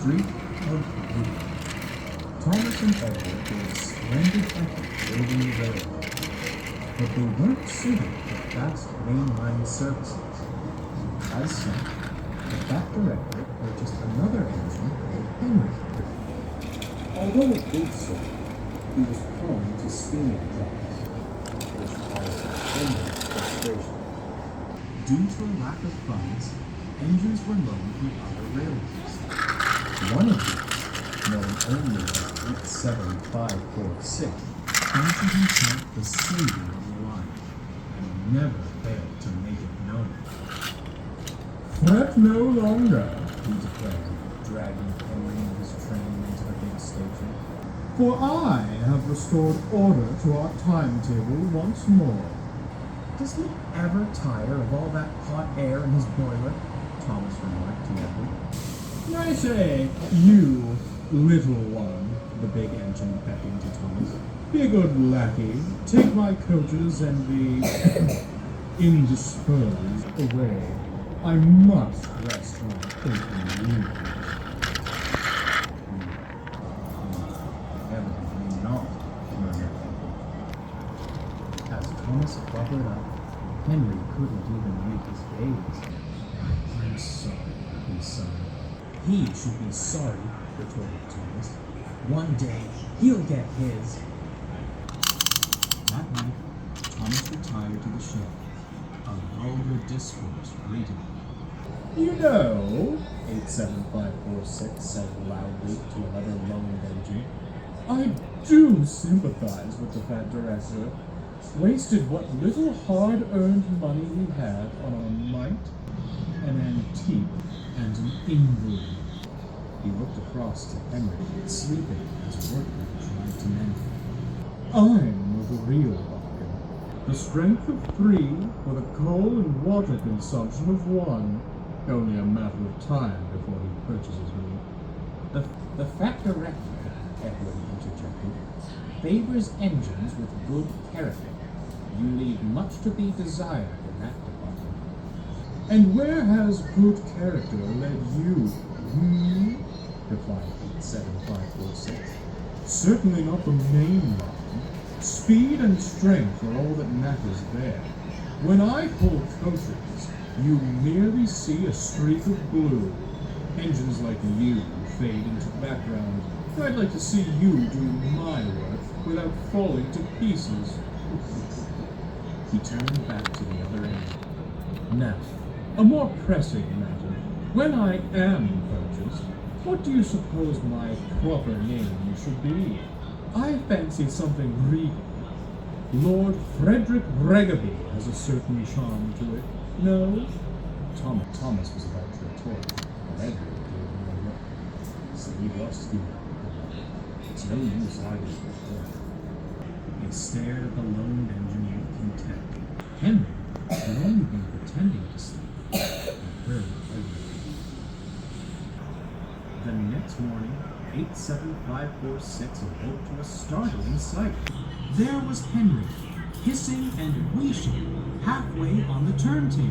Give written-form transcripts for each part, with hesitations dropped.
streak of blue. Thomas and Edward gave a splendid effort building the railroad, but they weren't suited for fast mainline services. As such, the Fat Director purchased another engine called Henry. Although a good sort, he was prone to steaming troubles, which caused Henry's frustration. Due to a lack of funds, engines were loaned from other railways. One of these, known only as 87546, fancied himself the savior of the line, and never failed to make it known. "Fret no longer," he declared, dragging Henry and his train into the big station, "for I have restored order to our timetable once more." "Does he ever tire of all that hot air in his boiler?" Thomas remarked to Edward. "I say, you little one," the big engine beckoned to Thomas, "be a good lackey, take my coaches and the indisposed away. I must rest my thinking knees." Evidently not, murmured Edward. As Thomas bubbled up, Henry couldn't even read his gaze. "I'm sorry," he sighed. "He should be sorry," retorted Thomas. "One day, he'll get his." That night, Thomas retired to the shed. A vulgar discourse greeted him. "You know," 87546 said loudly to another loaned engine, "I do sympathize with the Fat Director. Wasted what little hard-earned money he had on a mite, an antique, and an invalid." He looked across to Henry, sleeping as workmen tried to mend him. "I'm the real bargain. The strength of 3 for the coal and water consumption of 1. Only a matter of time before he purchases me." The Fat Director," Edward interjected, "favors engines with good character. You leave much to be desired in that department." "And where has good character led you, replied 87546. "Certainly not the main line. Speed and strength are all that matters there. When I pull coaches, you merely see a streak of blue. Engines like you fade into the background. I'd like to see you do my work without falling to pieces." He turned back to the other end. "Now, a more pressing matter. When I am purchased, what do you suppose my proper name should be? I fancy something regal. Lord Frederick Regaby has a certain charm to it. No?" Thomas was about to retort, but Edward gave him a look. "So he lost you. It's no use arguing with him." They stared at the lone engine with contempt. Henry had only been pretending to sleep, and heard everything. The next morning, 87546 awoke to a startling sight. There was Henry, hissing and wheezing halfway on the turntable.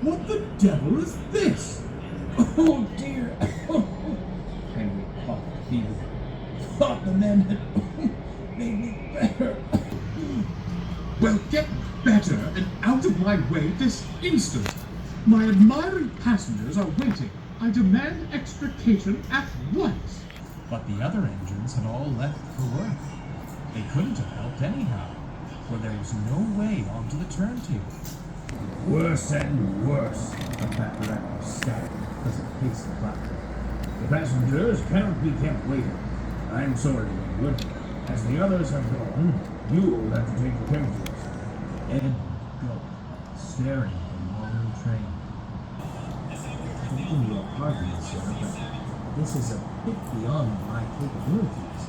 "What the devil is this? Oh dear!" Henry coughed feebly. "Thought the men had made me better." "Well, get better and out of my way this instant. My admiring passengers are waiting. I demand extrication at once." But the other engines had all left for work. They couldn't have helped anyhow, for there was no way onto the turntable. "Worse and worse," the Fat Director staggered as it paced the platform. "The passengers cannot be kept waiting. I'm sorry, Edward. As the others have gone, you'll have to take the coaches." Ed gulped, staring at the long train. "Taking your pardon, sir, but this is a bit beyond my capabilities."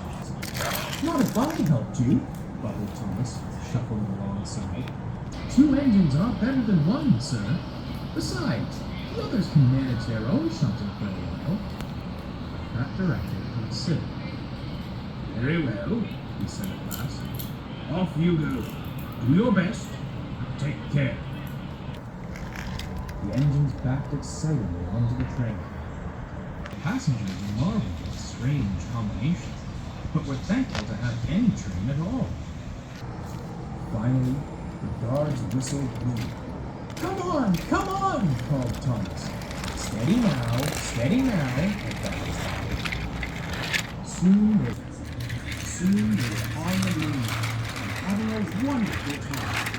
"Not if I helped you," bubbled Thomas, shuffling alongside. "2 engines are better than 1, sir. Besides, the others can manage their own shunting for a while." That director considered. "Very well," He said at last. "off you go. Do your best. Take care." The engines backed excitedly onto the train. passengers marveled at the strange combination, but were thankful to have any train at all. Finally, the guard's whistle blew. "Come on, come on!" called Thomas. "Steady now," advised Harry. Soon they were on the move and having a wonderful time.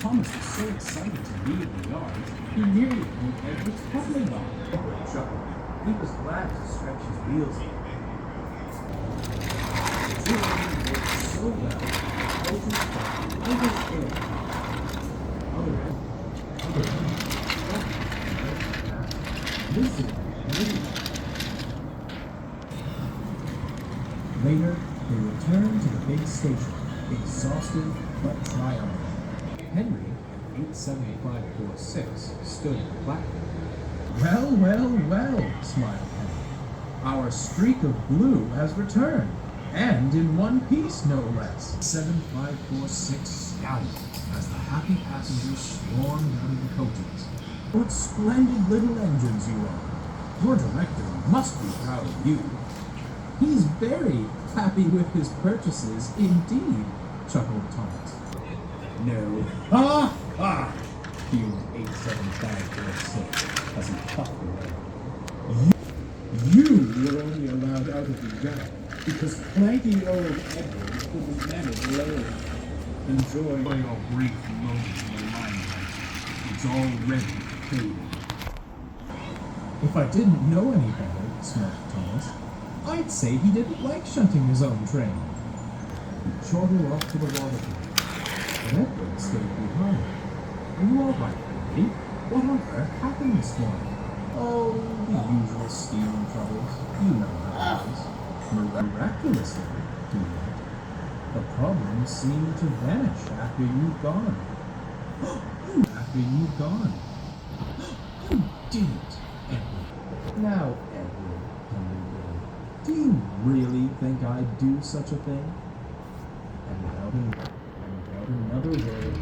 Thomas was so excited to leave the yards, he nearly pulled Edward's puppet on. Edward chuckled. He was glad to stretch his wheels again. The two of them worked so well that the coaches felt overfilled. Later, they returned to the big station, exhausted but triumphant. Henry, 87546, stood at the platform. Well, smiled Henry. Our streak of blue has returned, and in one piece, no less. 7546 scowled as the happy passengers swarmed out of the coaches. What splendid little engines you are! Your director must be proud of you. He's very happy with his purchases, indeed, chuckled Thomas. No. Ha! Fumed 87546 as he puffed away. You were only allowed out of the yard because clanky old Edward couldn't manage alone. Enjoy your brief moments in the limelight. It's already faded. If I didn't know any better, smirked Thomas, I'd say he didn't like shunting his own train. He chortled off to the water plant, but Edward stayed behind. Are you all right, Henry? What on earth happened this morning? Oh, the usual steam troubles. You know how it is. Miraculously, do you? The problems seem to vanish after you've gone. After you've gone. You did it, Edward. Now, Edward, Henry grinned. Do you really think I'd do such a thing? And without another word,